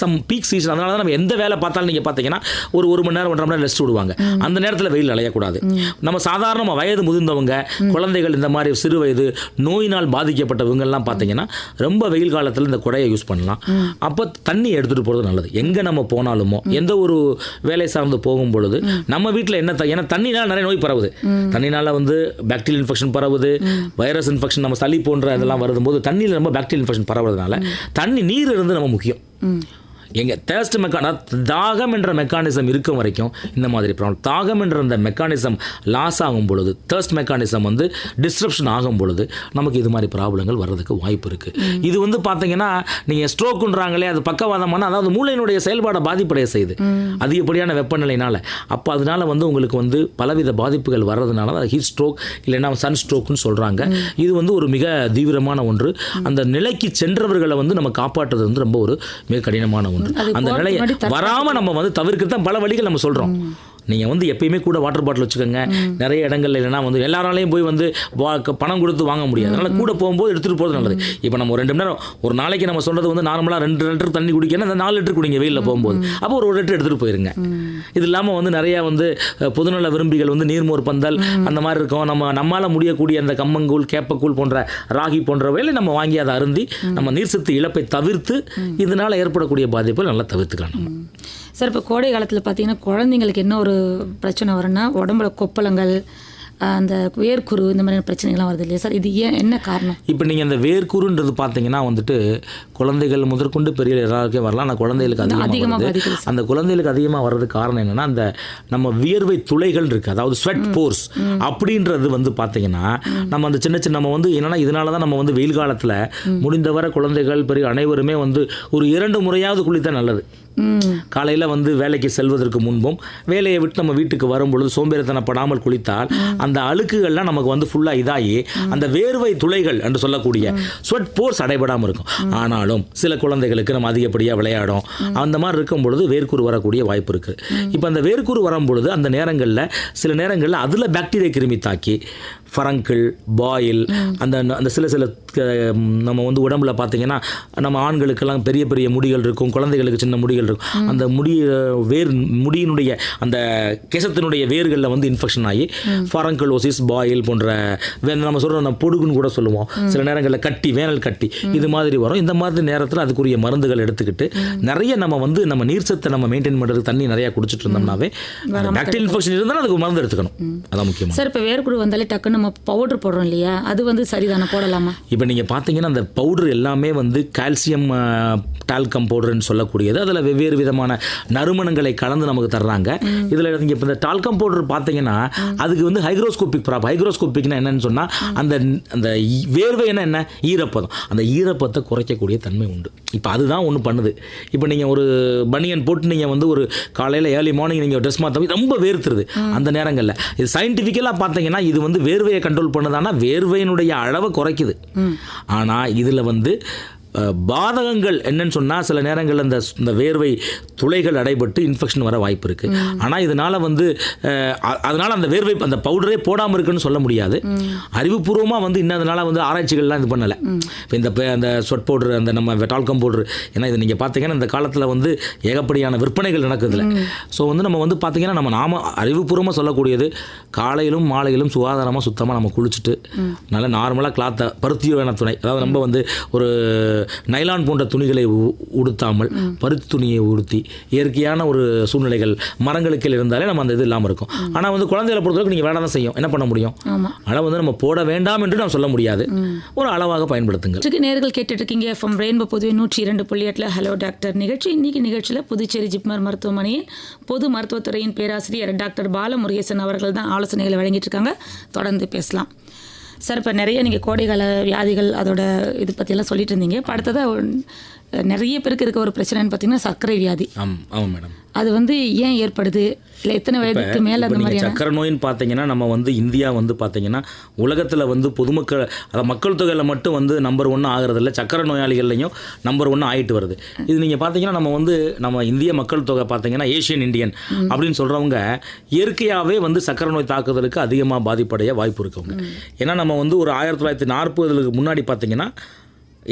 சீசன், அதனால தான் நம்ம எந்த வேலை பார்த்தாலும் நீங்கள் பார்த்தீங்கன்னா ஒரு மணி நேரம் 1.5 மணி நேரம் ரெஸ்ட் விடுவாங்க. அந்த நேரத்தில் வெயில் அலையக்கூடாது. நம்ம சாதாரணமாக வயது முதிர்ந்தவங்க, குழந்தைகள், இந்த மாதிரி சிறு வயது நோயினால் பாதிக்கப்பட்டவங்கெல்லாம் பார்த்தீங்கன்னா ரொம்ப வெயில் காலத்தில் இந்த குடையை யூஸ் பண்ணலாம். அப்போ தண்ணி எடுத்துகிட்டு போகிறது நல்லது. எங்கே நம்ம போனாலுமோ எந்த ஒரு வேலை சார்ந்து போகும் பொழுது நம்ம வீட்டில் என்ன, ஏன்னா தண்ணினால் நிறைய நோய் பரவுது. தண்ணினால் வந்து பாக்டீரியல் இன்ஃபெக்ஷன் பரவுது, வைரஸ் இன்ஃபெக்ஷன், நம்ம சளி போன்ற இதெல்லாம் வரும்போது தண்ணியில் ரொம்ப பாக்டீரியல் இன்ஃபெக்ஷன் பரவுறது. தண்ணி, நீர் இருந்து நம்ம முக்கியம். எங்க தேர்ஸ்ட் தாகம் என்ற மெக்கானிசம் இருக்கும் வரைக்கும் இந்த மாதிரி ப்ராப்ளம். தாகம் என்ற அந்த மெக்கானிசம் லாஸ் ஆகும் பொழுது, தேர்ஸ்ட் மெக்கானிசம் வந்து டிஸ்ட்ரப்ஷன் ஆகும் பொழுது நமக்கு இது மாதிரி ப்ராப்ளங்கள் வர்றதுக்கு வாய்ப்பு இருக்குது. இது வந்து பார்த்தீங்கன்னா நீங்கள் ஸ்ட்ரோக்குன்றாங்களே, அது பக்கவாதமான, அதாவது மூளையினுடைய செயல்பாடை பாதிப்படைய செய்யுது அதிகப்படியான வெப்பநிலையினால். அப்போ அதனால வந்து உங்களுக்கு வந்து பலவித பாதிப்புகள் வர்றதுனால அது ஹீட் ஸ்ட்ரோக் இல்லைன்னா சன் ஸ்ட்ரோக்குன்னு சொல்கிறாங்க. இது வந்து ஒரு மிக தீவிரமான ஒன்று. அந்த நிலைக்கு சென்றவர்களை வந்து நம்ம காப்பாற்றுறது வந்து ரொம்ப ஒரு மிக கடினமான ஒன்று. அந்த நிலையை வராமல் நம்ம வந்து தவிர்க்கிறது தான் பல வழிகள் நம்ம சொல்கிறோம். நீங்கள் வந்து எப்பயுமே கூட வாட்டர் பாட்டில் வச்சுக்கோங்க. நிறைய இடங்கள்ல இல்லைனா வந்து எல்லாராலையும் போய் வந்து பணம் கொடுத்து வாங்க முடியாது. அதனால் கூட போகும்போது எடுத்துகிட்டு போகிறது நல்லது. இப்போ நம்ம ஒரு 2 மணி நேரம், ஒரு நாளைக்கு நம்ம சொல்கிறது வந்து நார்மலாக 2 லிட்டர் தண்ணி குடிக்கணும், அந்த 4 லிட்டர் குடிங்க வெயிலில் போகும்போது. அப்போ ஒரு லிட்டர் எடுத்துகிட்டு போயிருங்க. இது இல்லாமல் வந்து நிறையா வந்து பொதுநல விரும்பிகள் வந்து நீர்மோர் பந்தல் அந்த மாதிரி இருக்கும். நம்மளால் முடியக்கூடிய அந்த கம்மங்கூழ், கேப்பக்கூழ் போன்ற, ராகி போன்றவைகளை நம்ம வாங்கி அதை அருந்தி நம்ம நீர் சத்து இழப்பை தவிர்த்து இதனால் ஏற்படக்கூடிய பாதிப்புகள் நல்லா தவிர்த்துக்கலாம் நம்ம. சார், இப்போ கோடை காலத்தில் பார்த்தீங்கன்னா குழந்தைங்களுக்கு என்ன ஒரு பிரச்சனை வரும்னா, உடம்புல கொப்பளங்கள், அந்த வேர்க்குரு, இந்த மாதிரியான பிரச்சனைகள்லாம் வருது இல்லையா சார்? இது என்ன காரணம்? இப்போ நீங்கள் அந்த வேர்க்குருன்றது பார்த்தீங்கன்னா வந்துட்டு குழந்தைகள் முதற்கொண்டு பெரிய எல்லாருக்கே வரலாம். ஆனால் குழந்தைகளுக்கு அதிகமாக வருது. அந்த குழந்தைகளுக்கு அதிகமாக வர்றதுக்கு காரணம் என்னென்னா, அந்த நம்ம வியர்வை துளைகள் இருக்குது, அதாவது ஸ்வெட் போர்ஸ் அப்படின்றது வந்து பார்த்தீங்கன்னா நம்ம அந்த சின்ன நம்ம வந்து என்னென்னா, இதனால தான் நம்ம வந்து வெயில் காலத்தில் முடிந்தவரை குழந்தைகள் பெரிய அனைவருமே வந்து ஒரு 2 முறையாவது குளித்தா நல்லது. காலையில் வந்து வேலைக்கு செல்வதற்கு முன்பும் வேலையை விட்டு நம்ம வீட்டுக்கு வரும்பொழுது சோம்பேறித்தனப்படாமல் குளித்தால் அந்த அழுக்குகள்லாம் நமக்கு வந்து ஃபுல்லாக இதாகி அந்த வேர்வை துளைகள் என்று சொல்லக்கூடிய ஸ்வெட் போர்ஸ் அடைபடாமல் இருக்கும். ஆனாலும் சில குழந்தைகளுக்கு நம்ம அதிகப்படியாக விளையாடும், அந்த மாதிரி இருக்கும் பொழுது வேர்க்குரு வரக்கூடிய வாய்ப்பு இருக்குது. இப்போ அந்த வேர்க்குரு வரும் பொழுது அந்த நேரங்களில் சில நேரங்களில் அதில் பாக்டீரியா கிருமி தாக்கி ஃபரங்கிள், பாயில், அந்த சில நம்ம வந்து உடம்புல பார்த்தீங்கன்னா நம்ம ஆண்களுக்கெல்லாம் பெரிய பெரிய முடிகள் இருக்கும், குழந்தைகளுக்கு சின்ன முடிகள் இருக்கும். அந்த முடியினுடைய அந்த கேசத்தினுடைய வேர்களில் வந்து இன்ஃபெக்ஷன் ஆகி ஃபரங்கிளோசிஸ், பாயில் போன்ற நம்ம சொல்கிற நம்ம பொடுகுன்னு கூட சொல்லுவோம். சில நேரங்களில் கட்டி, வேனல் கட்டி, இது மாதிரி வரும். இந்த மாதிரி நேரத்தில் அதுக்குரிய மருந்துகள் எடுத்துக்கிட்டு நிறைய நம்ம வந்து நம்ம நீர் சத்தை நம்ம மெயின்டைன் பண்ணுறதுக்கு தண்ணி நிறையா குடிச்சிட்டு இருந்தோம்னாவே பாக்டீரியல் இன்ஃபெக்ஷன் இருந்தாலும் அதுக்கு மருந்து எடுத்துக்கணும். அதான் முக்கியம் சார். இப்போ வேர்க்குரு வந்தாலே டக்குன்னு நம்ம பவுடர் போடுறோம் இல்லையா, அது வந்து சரிதானே, போடலாமா? இப்போ நீங்கள் பார்த்தீங்கன்னா அந்த பவுடர் எல்லாமே வந்து கால்சியம் டால்கம் பவுடர்னு சொல்லக்கூடியது. அதில் வெவ்வேறு விதமான நறுமணங்களை கலந்து நமக்கு தர்றாங்க. இதில் நீங்கள் இப்போ இந்த டால்கம் பவுடர் பார்த்தீங்கன்னா அதுக்கு வந்து ஹைக்ரோஸ்கோபிக்னா என்னன்னு சொன்னால் அந்த வேர்வை என்ன ஈரப்பதம், அந்த ஈரப்பதத்தை குறைக்கக்கூடிய தன்மை உண்டு. இப்போ அதுதான் ஒன்று பண்ணுது. இப்போ நீங்கள் ஒரு பனியன் போட்டு நீங்கள் வந்து ஒரு காலையில் ஏர்லி மார்னிங் நீங்கள் ட்ரெஸ் மாற்ற ரொம்ப வேர்த்துருது. அந்த நேரங்களில் இது சயின்டிஃபிக்கலாக பார்த்தீங்கன்னா இது வந்து வேர்வையை கண்ட்ரோல் பண்ணுதானா, வேர்வையினுடைய அளவை குறைக்குது. ஆனால் இதில் வந்து பாதகங்கள் என்னன்னு சொன்னால் சில நேரங்களில் இந்த வேர்வை துளைகள் அடைபட்டு இன்ஃபெக்ஷன் வர வாய்ப்பு இருக்குது. ஆனால் இதனால் வந்து அதனால் அந்த வேர்வை அந்த பவுடரே போடாமல் இருக்குன்னு சொல்ல முடியாது. அறிவுபூர்வமாக வந்து இன்னும் அதனால் வந்து ஆராய்ச்சிகள்லாம் இது பண்ணலை. இப்போ அந்த ஸ்வெட் பவுடர், அந்த நம்ம டால்கம் பவுடர், ஏன்னா இது நீங்கள் பார்த்தீங்கன்னா இந்த காலத்தில் வந்து ஏகப்படியான விற்பனைகள் நடக்குதுல்ல. ஸோ வந்து நம்ம வந்து பார்த்தீங்கன்னா நாம அறிவுபூர்வமாக சொல்லக்கூடியது காலையிலும் மாலையிலும் சுகாதாரமாக சுத்தமாக நம்ம குளிச்சுட்டு நல்லா நார்மலாக கிளாத்தை பருத்தியான துணை, அதாவது நம்ம வந்து ஒரு நைலான் போன்ற துணிகளை உடுத்தாமல் பருத்தி துணியை உடுத்தி இயற்கையான ஒரு சூழ்நிலைகள் மரங்களுக்கு இருந்தாலே நம்ம அந்த இது இல்லாமல் இருக்கும். ஆனால் வந்து குழந்தைகளை பொறுத்தவரைக்கும் நீங்கள் வேண்டாம் தான் செய்யும், என்ன பண்ண முடியும்? ஆனால் வந்து நம்ம போட வேண்டாம் என்று நாம் சொல்ல முடியாது, ஒரு அளவாக பயன்படுத்துங்கள். நேர்கள் கேட்டுட்டு இருக்கீங்க FM rainbow Puduvai 102.8 hello doctor நிகழ்ச்சி. இன்னைக்கு நிகழ்ச்சியில் புதுச்சேரி ஜிப்மர் மருத்துவமனையின் பொது மருத்துவத்துறையின் பேராசிரியர் டாக்டர் பாலமுருகேசன் அவர்கள் தான் ஆலோசனைகளை வழங்கிட்டு இருக்காங்க. தொடர்ந்து பேசலாம் சார். இப்போ நிறைய நீங்கள் கோடைகால வியாதிகள் அதோட இது பற்றியெல்லாம் சொல்லிட்டு இருந்தீங்க. இப்போ அடுத்ததாக நிறைய பேருக்கு இருக்க ஒரு பிரச்சனைன்னு பார்த்தீங்கன்னா சர்க்கரை வியாதி. ஆமாம் மேடம். அது வந்து ஏன் ஏற்படுது, இல்லை எத்தனை வயதுக்கு மேலே அந்த மாதிரி சர்க்கரை நோயின்னு பார்த்தீங்கன்னா நம்ம வந்து இந்தியா வந்து பார்த்தீங்கன்னா உலகத்தில் வந்து பொதுமக்கள் அதாவது மக்கள் தொகையில் மட்டும் வந்து நம்பர் 1 ஆகிறதில்ல, சர்க்கரை நோயாளிகள்லையும் நம்பர் 1 ஆகிட்டு வருது. இது நீங்கள் பார்த்தீங்கன்னா நம்ம இந்திய மக்கள் தொகை பார்த்தீங்கன்னா ஏஷியன் இந்தியன் அப்படின்னு சொல்கிறவங்க இயற்கையாகவே வந்து சர்க்கரை நோய் தாக்குதலுக்கு அதிகமாக பாதிப்படைய வாய்ப்பு இருக்குங்க. ஏன்னா நம்ம வந்து ஒரு 1940 முன்னாடி பார்த்தீங்கன்னா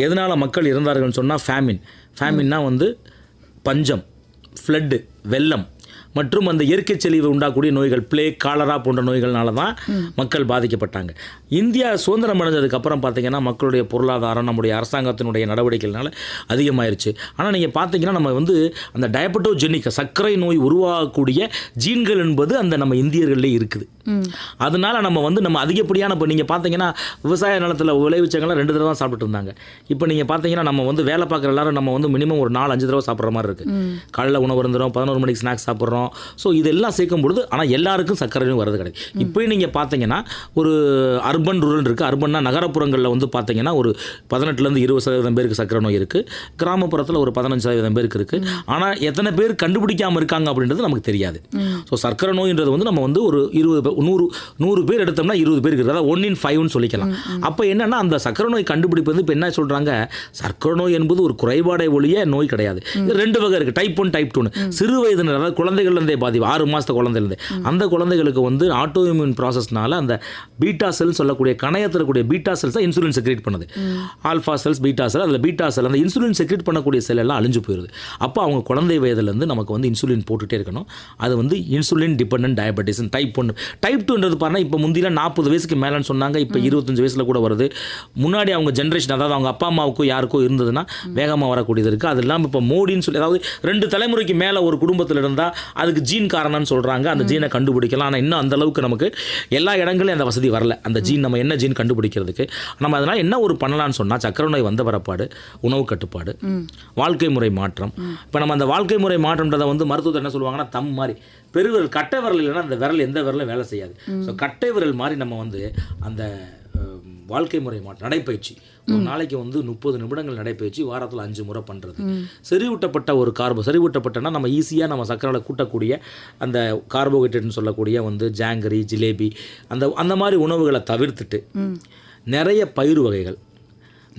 எதனால் மக்கள் இறந்தார்கள்னு சொன்னால் ஃபேமின்னா வந்து பஞ்சம், ஃப்ளட்டு, வெள்ளம் மற்றும் அந்த இயற்கை செழிவு உண்டாகக்கூடிய நோய்கள், பிளேக், காலரா போன்ற நோய்கள்னால தான் மக்கள் பாதிக்கப்பட்டாங்க. இந்தியா சுதந்திரம் அடைஞ்சதுக்கப்புறம் பார்த்தீங்கன்னா மக்களுடைய பொருளாதாரம் நம்முடைய அரசாங்கத்தினுடைய நடவடிக்கைகள்னால அதிகமாயிருச்சு. ஆனால் நீங்கள் பார்த்தீங்கன்னா நம்ம வந்து அந்த டயபெட்டோஜெனிக் சர்க்கரை நோய் உருவாகக்கூடிய ஜீன்கள் என்பது அந்த நம்ம இந்தியர்களே இருக்குது. அதனால நம்ம அதிகப்படியான இப்போ நீங்கள் பார்த்தீங்கன்னா விவசாய நிலத்தில் விளைவிச்சவங்களாம் 2 தடவை தான் சாப்பிட்டு இருந்தாங்க. இப்போ நீங்கள் பார்த்தீங்கன்னா நம்ம வந்து வேலை பார்க்குற எல்லாரும் நம்ம வந்து மினிமம் ஒரு 4-5 தடவை சாப்பிட்ற மாதிரி இருக்குது. காலையில் உணவு இருந்துடும், 11 மணிக்கு ஸ்நாக்ஸ் சாப்பிட்றோம். ஸோ இதெல்லாம் சேர்க்கும் பொழுது ஆனால் எல்லாருக்கும் சர்க்கரை நோய் வரது கிடையாது. இப்போயும் நீங்கள் பார்த்தீங்கன்னா ஒரு அர்பன் ரூரல் இருக்குது. அர்பன்னா நகரப்புறங்களில் வந்து பார்த்தீங்கன்னா ஒரு 18-20% பேருக்கு சர்க்கரை நோய் இருக்குது. கிராமப்புறத்தில் ஒரு 15% பேருக்கு இருக்குது. ஆனால் எத்தனை பேர் கண்டுபிடிக்காமல் இருக்காங்க அப்படின்றது நமக்கு தெரியாது. ஸோ சர்க்கரை நோயின்றது வந்து நம்ம வந்து ஒரு 100 பேர் எடுத்தோம்னா 20 பேருக்கு இருக்குது. அதாவது 1 in 5ன்னு சொல்லிக்கலாம். அப்போ என்னென்னா அந்த சர்க்கரை நோய் கண்டுபிடிப்பு இப்போ என்ன சொல்கிறாங்க, சர்க்கரை நோய் என்பது ஒரு குறைபாடை ஒழிய நோய் கிடையாது. இது 2 வகை இருக்குது, டைப் 1 டைப் 2. சிறு வயதினர், அதாவது குழந்தைகள்லேருந்தே பாதிப்பு, 6 மாதத்து குழந்தைலேருந்து அந்த குழந்தைகளுக்கு வந்து ஆட்டோ இம்யூன் ப்ராசஸ்னால அந்த பீட்டா செல் சொல்லக்கூடிய கணையத்தில் இருக்கக்கூடிய பீட்டா செல்ஸ் தான் இன்சுலின் செக்ரேட் பண்ணுது. ஆல்ஃபா செல்ஸ், பீட்டா செல், அதில் பீட்டா செல் அந்த இன்சுலின் செக்ரேட் பண்ணக்கூடிய செல் எல்லாம் அழிஞ்சு போயிடுது. அப்போ அவங்க குழந்தை வயதுலேருந்து நமக்கு வந்து இன்சுலின் போட்டுகிட்டே இருக்கணும். அது வந்து insulin dependent diabetes type 1. Type 2ன்றது பாருங்கள் இப்போ முந்திலாம் 40 வயசுக்கு மேலேன்னு சொன்னாங்க, இப்போ 25 வயசில் கூட வருது. முன்னாடி அவங்க ஜென்ரேஷன், அதாவது அவங்க அப்பா அம்மாவுக்கோ யாருக்கோ இருந்ததுன்னா வேகமாக வரக்கூடியது இருக்குது. அது இல்லாமல் இப்போ மோடின்னு சொல்லி, அதாவது 2 தலைமுறைக்கு மேலே ஒரு குடும்பத்தில் இருந்தால் அதுக்கு ஜீன் காரணம்னு சொல்கிறாங்க. அந்த ஜீனை கண்டுபிடிக்கலாம். ஆனால் இன்னும் அந்த அளவுக்கு நமக்கு எல்லா இடங்களையும் அந்த வசதி வரல. அந்த ஜீன் நம்ம என்ன ஜீன் கண்டுபிடிக்கிறதுக்கு நம்ம அதனால் என்ன ஒரு பண்ணலான்னு சொன்னால் சர்க்கரை நோய் வந்த பிறப்பாடு உணவு கட்டுப்பாடு, வாழ்க்கை முறை மாற்றம். இப்போ நம்ம அந்த வாழ்க்கை முறை மாற்றம்ன்றதை வந்து மருத்துவத்தை என்ன சொல்லுவாங்கன்னா தம் மாதிரி பெருவிரல், கட்டை விரல் இல்லைன்னா அந்த விரல் எந்த விரலும் வேலை செய்யாது. ஸோ கட்டை விரல் மாதிரி நம்ம வந்து அந்த வாழ்க்கை முறை மாற்றம், நடைப்பயிற்சி, ஒரு நாளைக்கு வந்து 30 நிமிடங்கள் நடைப்பயிற்சி, வாரத்தில் 5 முறை பண்ணுறது. செறிவூட்டப்பட்ட ஒரு செறிவூட்டப்பட்டனா நம்ம ஈஸியாக நம்ம சர்க்கரையில் கூட்டக்கூடிய அந்த கார்போஹைட்ரேட்னு சொல்லக்கூடிய வந்து ஜாங்கரி, ஜிலேபி அந்த மாதிரி உணவுகளை தவிர்த்துட்டு நிறைய பயிறு வகைகள்,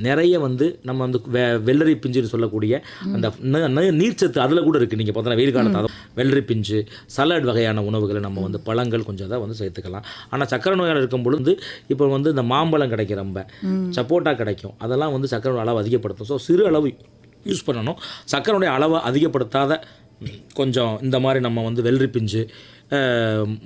நிறைய வந்து நம்ம வந்து வெள்ளரி பிஞ்சுன்னு சொல்லக்கூடிய அந்த நீர்ச்சத்து அதில் கூட இருக்குது. நீங்கள் பார்த்தோன்னா வெயில் காலத்தில் வெள்ளரி பிஞ்சு, சலாட் வகையான உணவுகளை நம்ம வந்து பழங்கள் கொஞ்சம் தான் வந்து சேர்த்துக்கலாம். ஆனால் சக்கரை நோயால் இருக்கும் பொழுது இப்போ வந்து இந்த மாம்பழம் கிடைக்கும், ரொம்ப சப்போட்டா கிடைக்கும், அதெல்லாம் வந்து சக்கரை அளவு அதிகப்படுத்தும். ஸோ சிறு அளவு யூஸ் பண்ணணும். சக்கரையுடைய அளவை அதிகப்படுத்தாத கொஞ்சம் இந்த மாதிரி நம்ம வந்து வெள்ளரி பிஞ்சு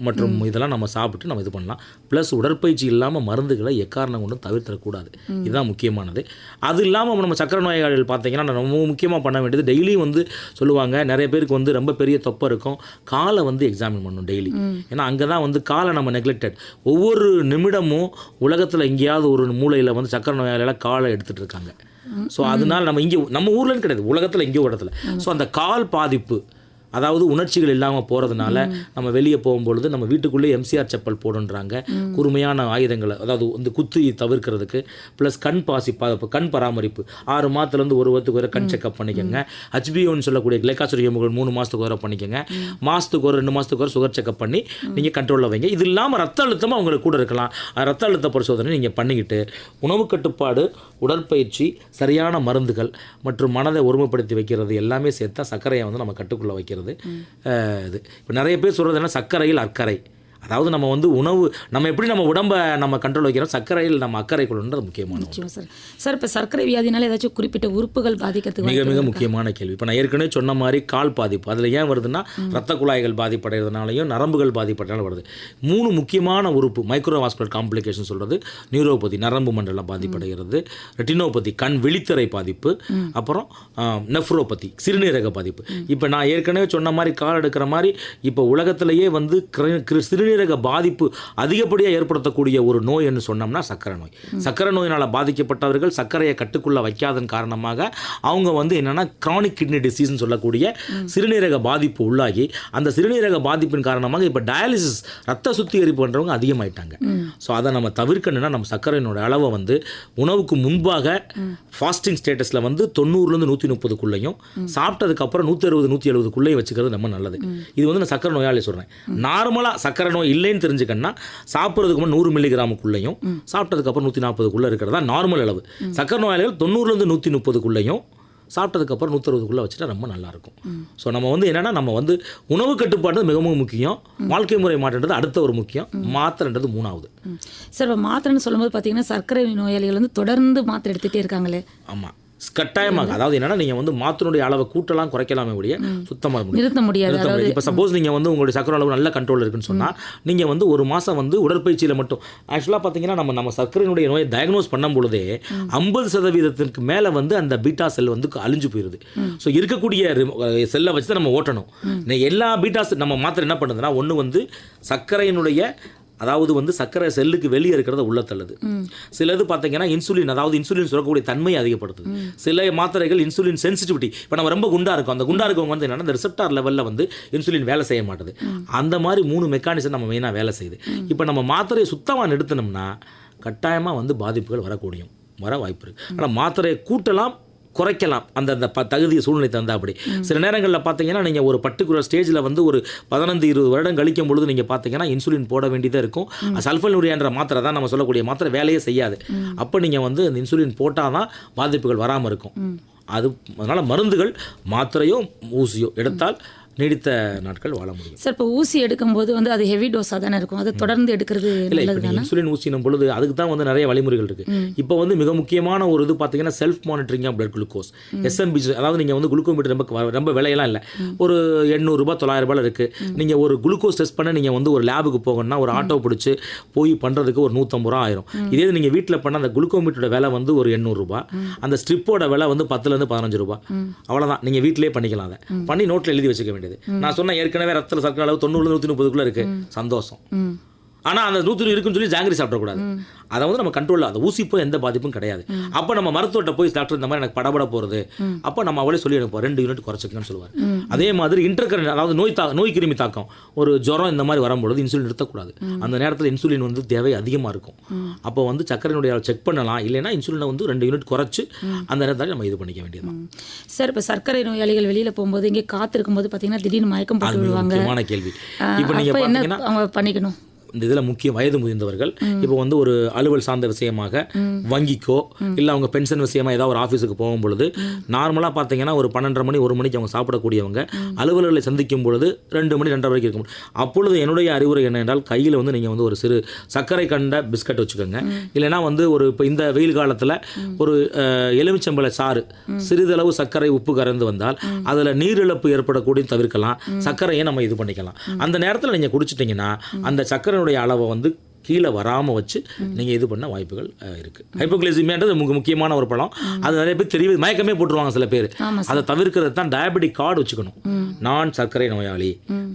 மற்றும் இதெல்லாம் நம்ம சாப்பிட்டு நம்ம இது பண்ணலாம். ப்ளஸ் உடற்பயிற்சி இல்லாமல் மருந்துகளை எக்காரணம் கொண்டு தவிர்த்திடக்கூடாது. இதுதான் முக்கியமானது. அது இல்லாமல் நம்ம சக்கரை நோயாளிகள் பார்த்தீங்கன்னா ரொம்ப முக்கியமாக பண்ண வேண்டியது, டெய்லியும் வந்து சொல்லுவாங்க நிறைய பேருக்கு வந்து ரொம்ப பெரிய தொப்பை இருக்கும், காலை வந்து எக்ஸாமின் பண்ணணும் டெய்லி. ஏன்னா அங்கே தான் வந்து காலை நம்ம நெக்லெக்டட். ஒவ்வொரு நிமிடமும் உலகத்தில் எங்கேயாவது ஒரு மூலையில் வந்து சக்கரை நோயாளிகளாக காலை எடுத்துகிட்டு இருக்காங்க. ஸோ அதனால் நம்ம ஊர்லன்னு கிடையாது, உலகத்தில் எங்கேயோ இடத்துல. ஸோ அந்த கால் பாதிப்பு அதாவது உணர்ச்சிகள் இல்லாமல் போகிறதுனால நம்ம வெளியே போகும்பொழுது நம்ம வீட்டுக்குள்ளே எம்சிஆர் செப்பல் போடுன்றாங்க. கூர்மையான ஆயுதங்களை அதாவது இந்த குத்து தவிர்க்கிறதுக்கு ப்ளஸ் கண் பராமரிப்பு 6 மாதத்துலேருந்து 1 வருஷத்துக்கு வரை கண் செக்அப் பண்ணிக்கோங்க. ஹெச்பிஓன்னு சொல்லக்கூடிய கிளைகாசிரிக் ஹீமோகுளோபின் 3 மாதத்துக்கு வரை பண்ணிக்கோங்க. மாதத்துக்கு 2 மாதத்துக்கு வரை சுகர் செக்அப் பண்ணி நீங்கள் கண்ட்ரோலில் வைங்க. இது இல்லாமல் ரத்த அழுத்தமாக உங்களுக்கு கூட இருக்கலாம். ரத்த அழுத்த பரிசோதனை நீங்கள் பண்ணிக்கிட்டு உணவு கட்டுப்பாடு, உடற்பயிற்சி, சரியான மருந்துகள் மற்றும் மனதை ஒருமைப்படுத்தி வைக்கிறது எல்லாமே சேர்த்தா சர்க்கரையை வந்து நம்ம கட்டுக்குள்ளே வைக்கிறது. இது இப்போ நிறைய பேர் சொல்கிறது என்ன, சர்க்கரையில் அக்கறை. அதாவது நம்ம வந்து உணவு நம்ம எப்படி நம்ம உடம்பை நம்ம கண்ட்ரோல் வைக்கிறோம், சர்க்கரையில் நம்ம அக்கறை கொள்ளுன்றது முக்கியமான நிச்சயம் சார். சார் இப்போ சர்க்கரை வியாதினால ஏதாச்சும் குறிப்பிட்ட உறுப்புகள் பாதிக்கிறதுக்கு மிக மிக முக்கியமான கேள்வி. இப்போ நான் ஏற்கனவே சொன்ன மாதிரி கால் பாதிப்பு அதில் ஏன் வருதுன்னா ரத்த குழாய்கள் பாதிப்படைகிறதுனாலையும் நரம்புகள் பாதிப்படைனாலும் வருது. 3 முக்கியமான உறுப்பு மைக்ரோவாஸ்குலர் காம்ப்ளிகேஷன் சொல்கிறது நியூரோபதி நரம்பு மண்டலம் பாதிப்படைகிறது, ரெட்டினோபதி கண் விழித்திரை பாதிப்பு, அப்புறம் நெஃப்ரோபதி சிறுநீரக பாதிப்பு. இப்போ நான் ஏற்கனவே சொன்ன மாதிரி கால் எடுக்கிற மாதிரி இப்போ உலகத்திலேயே வந்து சிறுநீரக பாதிப்பு அதிகப்படியாக ஏற்படுத்தக்கூடிய ஒரு நோய் என்று சொன்னோம்னா சர்க்கரை நோய். சர்க்கரை நோயினால் பாதிக்கப்பட்டவர்கள் சர்க்கரையை கட்டுக்குள்ளே வைக்காதன் காரணமாக அவங்க வந்து என்னென்னா கிரானிக் கிட்னி டிசீஸ்னு சொல்லக்கூடிய சிறுநீரக பாதிப்பு உள்ளாகி அந்த சிறுநீரக பாதிப்பின் காரணமாக இப்போ டயாலிசிஸ் ரத்த சுத்திகரிப்பு பண்ணுறவங்க அதிகமாயிட்டாங்க. ஸோ அதை நம்ம தவிர்க்கணும்னா நம்ம சர்க்கரையினோட அளவை வந்து உணவுக்கு முன்பாக ஃபாஸ்டிங் ஸ்டேட்டஸில் வந்து 90லேருந்து 130க்குள்ளேயும் சாப்பிட்டதுக்கப்புறம் 160-170க்குள்ளேயும் வச்சுக்கிறது ரொம்ப நல்லது. இது வந்து நான் சர்க்கரை நோயாளி சொல்கிறேன். நார்மலாக சர்க்கரை நோய் இல்லைன்னு தெரிஞ்சுக்கன்னா சாப்பிட்றதுக்கு முன்னாடி 100 மில்லிகிராமுக்குள்ளேயும் சாப்பிட்டதுக்கப்புறம் 140க்குள்ளே இருக்கிறதா நார்மல் அளவு. சர்க்கரை நோயாளிகள் 90லேருந்து 130க்குள்ளேயும் சாப்பிட்டதுக்கப்புறம் 160க்குள்ளே வச்சுட்டா ரொம்ப நல்லாயிருக்கும். ஸோ நம்ம வந்து என்னென்னா நம்ம வந்து உணவு கட்டுப்பாடு மிகவும் முக்கியம், வாழ்க்கை முறை மாற்றன்றது அடுத்த ஒரு முக்கியம், மாத்திரைன்றது 3வது. சார் இப்போ மாத்திரைன்னு சொல்லும்போது பார்த்தீங்கன்னா சர்க்கரை நோயாளிகள் வந்து தொடர்ந்து மாத்திரை எடுத்துகிட்டே இருக்காங்களே. ஆமாம், கட்டாயமாக. அதாவது என்னன்னா நீங்கள் வந்து மாத்திரையுடைய அளவை கூட்டலாம் குறைக்கலாமே ஒழிய சுத்தமாக நிறுத்த முடியாது. இப்போ சப்போஸ் நீங்கள் வந்து உங்களுடைய சர்க்கரை அளவு நல்ல கண்ட்ரோல் இருக்குன்னு சொன்னால் நீங்கள் வந்து 1 மாதம் வந்து உடற்பயிற்சியில் மட்டும் ஆக்சுவலாக பார்த்தீங்கன்னா நம்ம சர்க்கரையினுடைய நோயை டயக்னோஸ் பண்ணும் பொழுதே 50% மேலே வந்து அந்த பீட்டா செல் வந்து அழிஞ்சு போயிடுது. ஸோ இருக்கக்கூடிய செல்லை வச்சு தான் நம்ம ஓட்டணும். எல்லா பீட்டா நம்ம மாத்திரை என்ன பண்ணுதுன்னா ஒன்று வந்து சர்க்கரையினுடைய அதாவது வந்து சர்க்கரை செல்லுக்கு வெளியே இருக்கிறத உள்ள தள்ளுது. சிலது பார்த்தீங்கன்னா இன்சுலின் அதாவது இன்சுலின் சுரக்கக்கூடிய தன்மையை அதிகப்படுத்துது. சில மாத்திரைகள் இன்சுலின் சென்சிட்டிவிட்டி இப்போ நம்ம ரொம்ப குண்டா இருக்கும், அந்த குண்டா இருக்கவங்க வந்து என்னன்னா இந்த ரிசெப்டார் லெவலில் வந்து இன்சுலின் வேலை செய்ய மாட்டுது. அந்த மாதிரி 3 மெக்கானிசம் நம்ம மெயினாக வேலை செய்யுது. இப்போ நம்ம மாத்திரையை சுத்தமாக நிறுத்தினோம்னா கட்டாயமாக வந்து பாதிப்புகள் வர வாய்ப்பு இருக்குது. ஆனால் மாத்திரையை கூட்டலாம் குறைக்கலாம் அந்த தகுதியை சூழ்நிலை தந்தா. அப்படி சில நேரங்களில் பார்த்தீங்கன்னா நீங்கள் ஒரு பர்டிகுலர் ஸ்டேஜில் வந்து ஒரு 15-20 வருடம் கழிக்கும் பொழுது நீங்கள் பார்த்தீங்கன்னா இன்சுலின் போட வேண்டியதாக இருக்கும். சல்ஃபனியூரியான்ற மாத்திரை தான் நம்ம சொல்லக்கூடிய மாத்திரை வேலையே செய்யாது. அப்போ நீங்கள் வந்து அந்த இன்சுலின் போட்டால் தான் பாதிப்புகள் வராமல் இருக்கும். அதனால் மருந்துகள் மாத்திரையோ ஊசியோ எடுத்தால் நீடித்த நாட்கள் வாழ முடியும். சார் இப்போ ஊசி எடுக்கும்போது வந்து அது ஹெவி டோஸாக தானே இருக்கும், அதை தொடர்ந்து எடுக்கிறது இல்லை. இப்போ இன்சுலின் ஊசினும் பொழுது அதுக்கு தான் வந்து நிறைய வழிமுறைகள் இருக்குது. இப்போ வந்து மிக முக்கியமான ஒரு இது பார்த்தீங்கன்னா self monitoring of blood glucose SMBG. அதாவது நீங்கள் வந்து குளுக்கோமீட்டர் ரொம்ப விலையெல்லாம் இல்லை, ஒரு 800 ரூபாய் 900 ரூபாயில் இருக்குது. நீங்கள் ஒரு குளுக்கோஸ் டெஸ்ட் பண்ண நீங்கள் வந்து ஒரு லேபுக்கு போகணும்னா ஒரு ஆட்டோ பிடிச்சி போய் பண்ணுறதுக்கு ஒரு 150 ரூபா ஆயிரும். இதே நீங்கள் வீட்டில் பண்ண அந்த குளுக்கோமீட்டரோட விலை வந்து ஒரு 800 ரூபாய், அந்த ஸ்ட்ரிப்போட விலை வந்து 10லேருந்து 15 ரூபாய். அவ்வளோதான், நீங்கள் வீட்டிலே பண்ணிக்கலாம். அதை பண்ணி நோட்டில் எழுதி வச்சுக்க வேண்டியது. நான் சொன்ன ஏற்கனவே ரத்தத்தில் சர்க்கரை அளவு 90-130க்குள்ள இருக்கு, சந்தோஷம். ஆனால் அந்த 100 இருக்குன்னு சொல்லி ஜாங்கிரி சாப்பிடக்கூடாது. அதை வந்து நம்ம கண்ட்ரோலில் அந்த ஊசி போய் எந்த பாதிப்பும் கிடையாது. அப்போ நம்ம மருத்துவர்கிட்ட போய் டாக்டர் இந்த மாதிரி எனக்கு படபட போகிறது, அப்போ நம்ம அவளே சொல்லி எனக்கு 2 யூனிட் குறைச்சிக்கன்னு சொல்லுவார். அதே மாதிரி இன்டர்கரண்ட் அதாவது நோய் கிருமி தாக்கம், ஒரு ஜுரம் இந்த மாதிரி வரும்பொழுது இன்சுலின் நிறுத்தக்கூடாது. அந்த நேரத்தில் இன்சுலின் வந்து தேவை அதிகமாக இருக்கும். அப்போ வந்து சர்க்கரையினுடைய செக் பண்ணலாம், இல்லைன்னா இன்சுலினை வந்து 2 யூனிட் குறைச்சி அந்த நேரத்தில் நம்ம இது பண்ணிக்க வேண்டியது. சார் இப்போ சர்க்கரை நோயாளிகள் வெளியில் போகும்போது இங்கே காத்திருக்கும் போது பார்த்தீங்கன்னா திடீர்னு மயக்கம் போட்டு விடுவாங்க. முக்கியமான கேள்வி. இப்போ நீங்கள் பார்த்தீங்கன்னா அவங்க பண்ணிக்கணும் இந்த இதில் முக்கிய வயது முதிர்ந்தவர்கள் இப்போ வந்து ஒரு அலுவல் சார்ந்த விஷயமாக வங்கிக்கோ இல்லை அவங்க பென்ஷன் விஷயமா ஏதாவது ஒரு ஆஃபீஸுக்கு போகும் பொழுது நார்மலாக பார்த்தீங்கன்னா ஒரு 12:30 மணி 1 மணிக்கு அவங்க சாப்பிடக்கூடியவங்க அலுவலர்களை சந்திக்கும் பொழுது 2 மணி 2:30 வரைக்கும் இருக்கும். அப்பொழுது என்னுடைய அறிவுரை என்ன என்றால் கையில் வந்து நீங்கள் வந்து ஒரு சிறு சர்க்கரை கண்ட பிஸ்கட் வச்சுக்கோங்க. இல்லைனா வந்து ஒரு இப்போ இந்த வெயில் காலத்தில் ஒரு எலுமிச்சம்பழ சாறு சிறிதளவு சர்க்கரை உப்பு கறந்து வந்தால் அதில் நீரிழப்பு ஏற்படக்கூடிய தவிர்க்கலாம். சர்க்கரையை நம்ம இது பண்ணிக்கலாம். அந்த நேரத்தில் நீங்கள் குடிச்சிட்டிங்கன்னா அந்த சர்க்கரை அளவை வந்து கீழே வராமல் வச்சு நீங்கள் இது பண்ண வாய்ப்புகள் இருக்குது. ஹைப்போகிளைசிமியான்றது முக்கியமான ஒரு பழம். அது நிறைய பேர் தெரியுது, மயக்கமே போட்டுருவாங்க சில பேர். அதை தவிர்க்கிறது தான் டயபெட்டிக் கார்டு வச்சுக்கணும். நான் சர்க்கரை நோயாளி,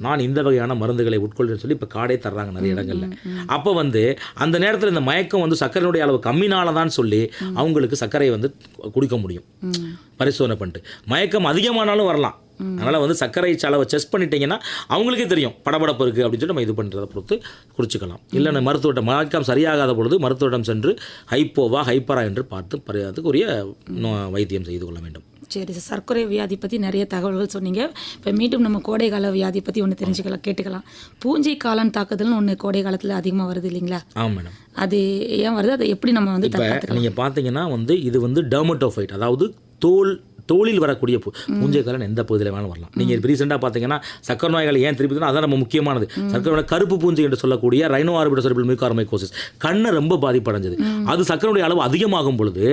நான் இந்த வகையான மருந்துகளை உட்கொள்றேன்னு சொல்லி இப்போ கார்டே தர்றாங்க நிறைய இடங்கள்ல. அப்போ வந்து அந்த நேரத்தில் இந்த மயக்கம் வந்து சர்க்கரையினுடைய அளவு கம்மினால தான் சொல்லி அவங்களுக்கு சர்க்கரையை வந்து குடிக்க முடியும். பரிசோதனை பண்ணிட்டு மயக்கம் அதிகமானாலும் வரலாம், அதனால் வந்து சர்க்கரை அளவை செக் பண்ணிட்டீங்கன்னா அவங்களுக்கே தெரியும் படபடப்பு இருக்குது அப்படின்னு சொல்லி நம்ம இது பண்ணுறதை பொறுத்து குறிச்சிக்கலாம். இல்லை மருத்துவட்டம் மார்க்கம் சரியாகாத பொழுது மருத்துவரிடம் சென்று ஹைப்போவா ஹைப்பரா என்று பார்த்து பரிகாரத்துக்குரிய வைத்தியம் செய்து கொள்ள வேண்டும். சரி சார், சர்க்கரை வியாதி பற்றி நிறைய தகவல்கள் சொன்னீங்க. இப்போ மீண்டும் நம்ம கோடைக்கால வியாதி பற்றி ஒன்று தெரிஞ்சுக்கலாம், கேட்டுக்கலாம். பூஞ்சை காளான் தாக்குதல்னு ஒன்று கோடை காலத்தில் அதிகமாக வருது இல்லைங்களா? ஆமாம் மேடம். அது ஏன் வருது, அதை எப்படி நம்ம வந்து இப்போ நீங்கள் பார்த்தீங்கன்னா வந்து இது வந்து டெர்மட்டோஃபைட், அதாவது தோலில் வரக்கூடிய பூஞ்சை காளான் எந்த பகுதியில் வேணாலும் வரலாம். நீங்கள் ரீசெண்டாக பார்த்தீங்கன்னா சக்கரை நோய்கள் ஏன் திருப்பி அதான் நம்ம முக்கியமானது. சக்கரை கருப்பு பூஞ்சை என்று சொல்லக்கூடிய ரைனோ ஆர்பிடோசெரிபிள் மியூகார்மைகோசிஸ் கண்ணை ரொம்ப பாதிப்படைஞ்சது. அது சக்கரையுடைய அளவு அதிகமாகும் பொழுது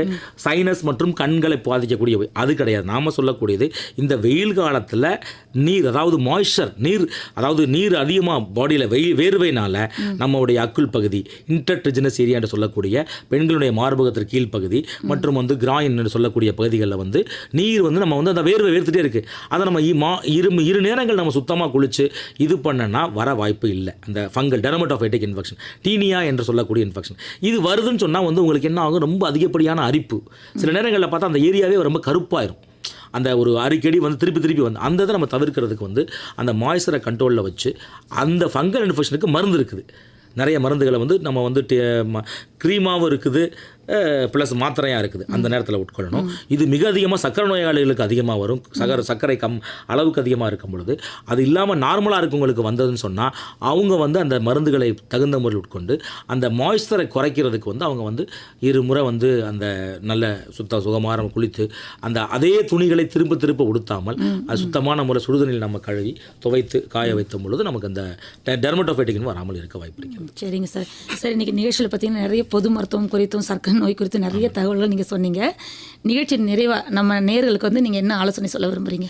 சைனஸ் மற்றும் கண்களை பாதிக்கக்கூடியவை. அது கிடையாது. நாம் சொல்லக்கூடியது இந்த வெயில் காலத்தில் நீர், அதாவது மாய்ஸ்சர், நீர் அதிகமாக பாடியில் வேர்வையினால் நம்மளுடைய அக்குள் பகுதி, இன்டர்ட்ரிஜினஸ் ஏரியா என்று சொல்லக்கூடிய பெண்களுடைய மார்பகத்திற்கு கீழ்ப்பகுதி மற்றும் வந்து கிராயின் என்று சொல்லக்கூடிய பகுதிகளில் வந்து நீர் வந்து நம்ம வந்து அந்த வேர்வை வேர்த்துட்டே இருக்குது. அதை நம்ம இரு நேரங்கள் நம்ம சுத்தமாக குளித்து இது பண்ணனா வர வாய்ப்பு இல்லை. அந்த ஃபங்கல் டெர்மட்டோஃபைட்டிக் இன்ஃபெக்ஷன், டீனியா என்று சொல்லக்கூடிய இன்ஃபெக்ஷன் இது வருதுன்னு சொன்னால் வந்து உங்களுக்கு என்ன ஆகும், ரொம்ப அதிகப்படியான அரிப்பு. சில நேரங்களில் பார்த்தா அந்த ஏரியாவே ரொம்ப கருப்பாயிரும். அந்த ஒரு அடிக்கடி வந்து திருப்பி வந்து அந்த இதை நம்ம தவிர்க்கிறதுக்கு வந்து அந்த மாய்ஸ்சரை கண்ட்ரோலில் வச்சு அந்த ஃபங்கல் இன்ஃபெக்ஷனுக்கு மருந்து இருக்குது. நிறைய மருந்துகளை வந்து நம்ம வந்து க்ரீமாகவும் இருக்குது, ப்ளஸ் மாத்திரையாக இருக்குது. அந்த நேரத்தில் உட்கொள்ளணும். இது மிக அதிகமாக சக்கரை நோயாளிகளுக்கு அதிகமாக வரும். சர்க்கரை அளவுக்கு அதிகமாக இருக்கும் பொழுது, அது இல்லாமல் நார்மலாக இருக்கவங்களுக்கு வந்ததுன்னு சொன்னால் அவங்க வந்து அந்த மருந்துகளை தகுந்த முறையில் உட்கொண்டு அந்த மாய்ஸ்சரை குறைக்கிறதுக்கு வந்து அவங்க வந்து இருமுறை வந்து அந்த நல்ல சுகமாக குளித்து அந்த அதே துணிகளை திரும்ப உடுத்தாமல் அது சுத்தமான முறை சுடுதண்ணில் நம்ம கழுவி துவைத்து காய வைத்த பொழுது நமக்கு அந்த டெர்மட்டோஃபைட்டிக்னு வராமல் இருக்க வாய்ப்பு இருக்கிறது. சரிங்க சார். சரி, இன்றைக்கி நிகழ்ச்சியில் பார்த்தீங்கன்னா நிறைய பொது மருத்துவம் குறித்தும் சர்க்கரை நோய் குறித்து நிறைய தகவல்கள் நீங்கள் சொன்னீங்க. நிகழ்ச்சியின் நிறைவாக நம்ம நேயர்களுக்கு வந்து நீங்கள் என்ன ஆலோசனை சொல்ல விரும்புகிறீங்க?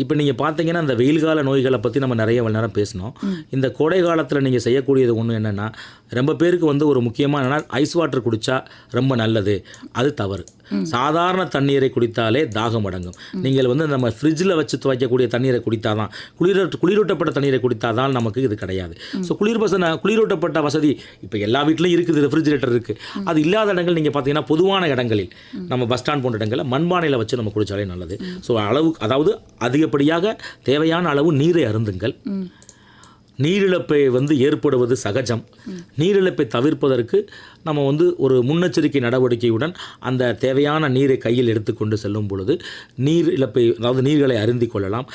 இப்போ நீங்கள் பார்த்தீங்கன்னா இந்த வெயில் கால நோய்களை பற்றி நம்ம நிறைய நேரம் பேசினோம். இந்த கோடை காலத்தில் நீங்கள் செய்யக்கூடியது ஒன்று என்னென்னா, ரொம்ப பேருக்கு வந்து ஒரு முக்கியமான ஐஸ் வாட்டர் குடித்தா ரொம்ப நல்லது. அது தவறு. சாதாரண தண்ணீரை குடித்தாலே தாகம் அடங்கும். நீங்கள் வந்து நம்ம ஃப்ரிட்ஜில் வச்சு துவைக்கக்கூடிய தண்ணீரை குடித்தாதான், குளிரூட்டப்பட்ட தண்ணீரை குடித்தாதான் நமக்கு இது கிடையாது. ஸோ குளிரூட்டப்பட்ட வசதி இப்போ எல்லா வீட்லையும் இருக்குது, ரெஃப்ரிஜிரேட்டர் இருக்குது. அது இல்லாத இடங்கள் நீங்கள் பார்த்தீங்கன்னா பொதுவான இடங்களில் நம்ம பஸ் ஸ்டாண்ட் போன்ற இடங்களில் மண்பானையில் வச்சு நம்ம குடித்தாலே நல்லது. ஸோ அதாவது அதிகப்படியாக தேவையான அளவு நீரை அருந்துங்கள். நீரிழப்பை வந்து ஏற்படுவது சகஜம். நீரிழப்பை தவிர்ப்பதற்கு நம்ம வந்து ஒரு முன்னெச்சரிக்கை நடவடிக்கையுடன் அந்த தேவையான நீரை கையில் எடுத்துக்கொண்டு செல்லும் பொழுது நீர் இழப்பை, அதாவது நீர்களை அருந்தி கொள்ளலாம்.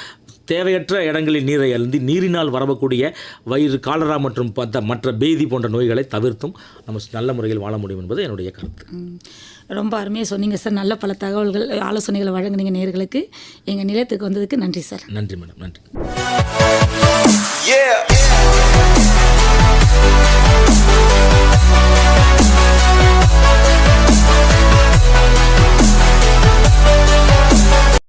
தேவையற்ற இடங்களில் நீரை அருந்தி நீரினால் வரக்கூடிய வயிறு, காலரா மற்றும் மற்ற பேதி போன்ற நோய்களை தவிர்த்தும் நம்ம நல்ல முறையில் வாழ முடியும் என்பது என்னுடைய கருத்து. ரொம்ப அருமையாக சொன்னீங்க சார். நல்ல பல தகவல்கள், ஆலோசனைகளை வழங்குனீங்க நேயர்களுக்கு. எங்கள் நிலையத்துக்கு வந்ததுக்கு நன்றி சார். நன்றி மேடம், நன்றி. Yeah.